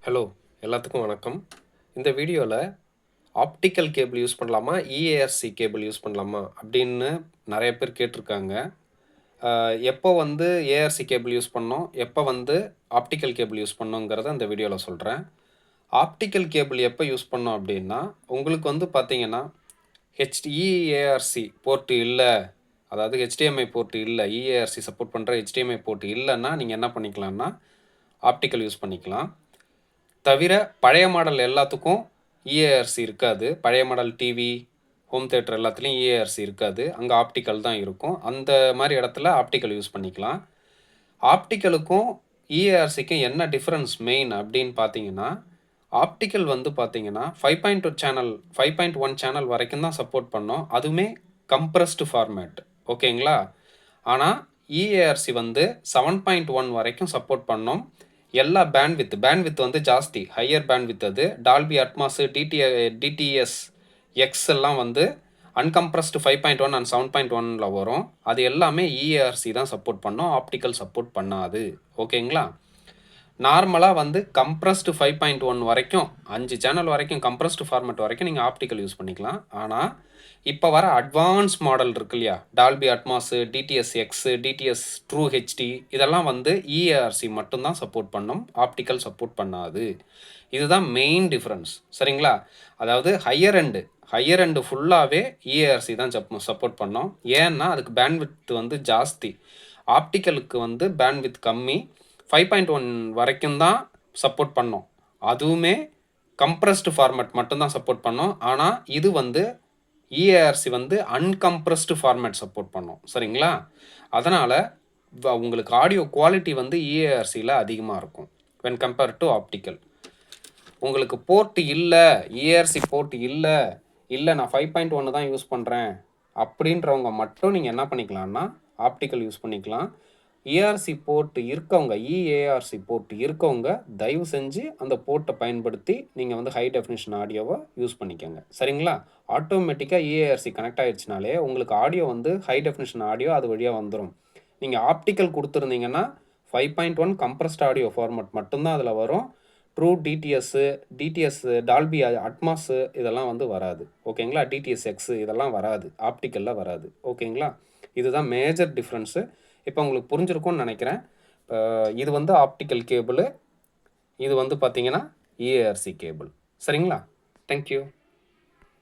Hello எல்லாத்துக்கும் வணக்கம். இந்த வீடியோவில் ஆப்டிக்கல் கேபிள் யூஸ் பண்ணலாமா, இஏஆர்சி கேபிள் யூஸ் பண்ணலாமா அப்படின்னு நிறைய பேர் கேட்டிருக்காங்க. எப்போ வந்து ஏஆர்சி கேபிள் யூஸ் பண்ணோம், எப்போ வந்து ஆப்டிக்கல் கேபிள் யூஸ் பண்ணோங்கிறத இந்த வீடியோவில் சொல்கிறேன். ஆப்டிக்கல் கேபிள் எப்போ யூஸ் பண்ணோம் அப்படின்னா, உங்களுக்கு வந்து பார்த்தீங்கன்னா இஏஆர்சி போர்ட் இல்லை, அதாவது ஹெச்டிஎம்ஐ போர்ட் இல்லை, இஏஆர்சி சப்போர்ட் பண்ணுற ஹெச்டிஎம்ஐ போர்ட் இல்லைன்னா நீங்கள் என்ன பண்ணிக்கலாம்னா ஆப்டிக்கல் யூஸ் பண்ணிக்கலாம். தவிர பழைய மாடல் எல்லாத்துக்கும் இஏஆர்சி இருக்காது. பழைய மாடல் டிவி, ஹோம் தியேட்டர் எல்லாத்துலேயும் இஏஆர்சி இருக்காது. அங்கே ஆப்டிக்கல் தான் இருக்கும். அந்த மாதிரி இடத்துல ஆப்டிக்கல் யூஸ் பண்ணிக்கலாம். ஆப்டிக்கலுக்கும் இஏஆர்சிக்கும் என்ன டிஃப்ரென்ஸ் மெயின் அப்படின்னு பார்த்தீங்கன்னா, ஆப்டிக்கல் வந்து பார்த்தீங்கன்னா 5.2 சேனல் 5.1 சேனல் வரைக்கும் தான் சப்போர்ட் பண்ணோம். அதுவுமே கம்ப்ரஸ்டு ஃபார்மேட். ஓகேங்களா? ஆனால் இஏஆர்சி வந்து 7.1 வரைக்கும் சப்போர்ட் பண்ணோம். எல்லா பேண்ட்வித் வந்து ஜாஸ்தி, ஹையர் பேண்ட்வித். அது டால்பி அட்மாஸ், டிடிஎஸ் எக்ஸ் எல்லாம் வந்து அன்கம்ப்ரஸ்டு 5.1 அண்ட் 7.1ல் வரும். அது எல்லாமே இஏஆர்சி தான் சப்போர்ட் பண்ணோம், ஆப்டிக்கல் சப்போர்ட் பண்ணாது. ஓகேங்களா? நார்மலாக வந்து கம்ப்ரஸ்டு 5.1 வரைக்கும் 5 சேனல் வரைக்கும் கம்ப்ரஸ்டு ஃபார்மேட் வரைக்கும் நீங்கள் ஆப்டிக்கல் யூஸ் பண்ணிக்கலாம். ஆனால் இப்போ வர அட்வான்ஸ் மாடல் இருக்கு இல்லையா, Dolby Atmos, DTS X, DTS true HD, இதெல்லாம் வந்து இஏஆர்சி மட்டும்தான் சப்போர்ட் பண்ணும், ஆப்டிக்கல் சப்போர்ட் பண்ணாது. இதுதான் மெயின் டிஃப்ரென்ஸ். சரிங்களா? அதாவது ஹையர் எண்டு ஃபுல்லாகவே இஏஆர்சி தான் சப்போர்ட் பண்ணோம். ஏன்னா அதுக்கு பேண்ட்வித் வந்து ஜாஸ்தி, ஆப்டிக்கலுக்கு வந்து பேண்ட்வித் கம்மி. 5.1 வரைக்கும் தான் சப்போர்ட் பண்ணோம். அதுவுமே கம்ப்ரஸ்டு ஃபார்மேட் மட்டும்தான் சப்போர்ட் பண்ணோம். ஆனால் இது வந்து இஏஆர்சி வந்து அன்கம்ப்ரஸ்டு ஃபார்மேட் சப்போர்ட் பண்ணோம். சரிங்களா? அதனால் உங்களுக்கு ஆடியோ குவாலிட்டி வந்து இஏஆர்சியில் அதிகமாக இருக்கும் வென் கம்பேர் டு ஆப்டிக்கல். உங்களுக்கு போர்ட் இல்லை, இஏஆர்சி போர்ட் இல்லை, நான் 5.1 தான் யூஸ் பண்ணுறேன் அப்படின்றவங்க மட்டும் நீங்கள் என்ன பண்ணிக்கலாம்னா ஆப்டிக்கல் யூஸ் பண்ணிக்கலாம். இஏஆர்சி போர்ட் இருக்கவங்க, இஏஆர்சி போர்ட் இருக்கவங்க தயவு செஞ்சு அந்த போர்ட்டை பயன்படுத்தி நீங்கள் வந்து ஹை டெஃபினிஷன் ஆடியோவை யூஸ் பண்ணிக்கோங்க. சரிங்களா? ஆட்டோமேட்டிக்காக இஏஆர்சி கனெக்ட் ஆகிடுச்சினாலே உங்களுக்கு ஆடியோ வந்து ஹை டெஃபினிஷன் ஆடியோ அது வழியாக வந்துடும். நீங்கள் ஆப்டிக்கல் கொடுத்துருந்தீங்கன்னா 5.1 கம்ப்ரஸ்ட் ஆடியோ ஃபார்மேட் மட்டும்தான் அதில் வரும். ட்ரூ டிடிஎஸ் டால்பி அட்மாஸு இதெல்லாம் வந்து வராது. ஓகேங்களா? டிடிஎஸ் எக்ஸு இதெல்லாம் வராது, ஆப்டிக்கலில் வராது. ஓகேங்களா? இதுதான் மேஜர் டிஃப்ரென்ஸு. இப்போ உங்களுக்கு புரிஞ்சிருக்கும்னு நினைக்கிறேன். இது வந்து ஆப்டிக்கல் கேபிள், இது வந்து பார்த்தீங்கன்னா இஏஆர்சி கேபிள். சரிங்களா? தேங்க்யூ.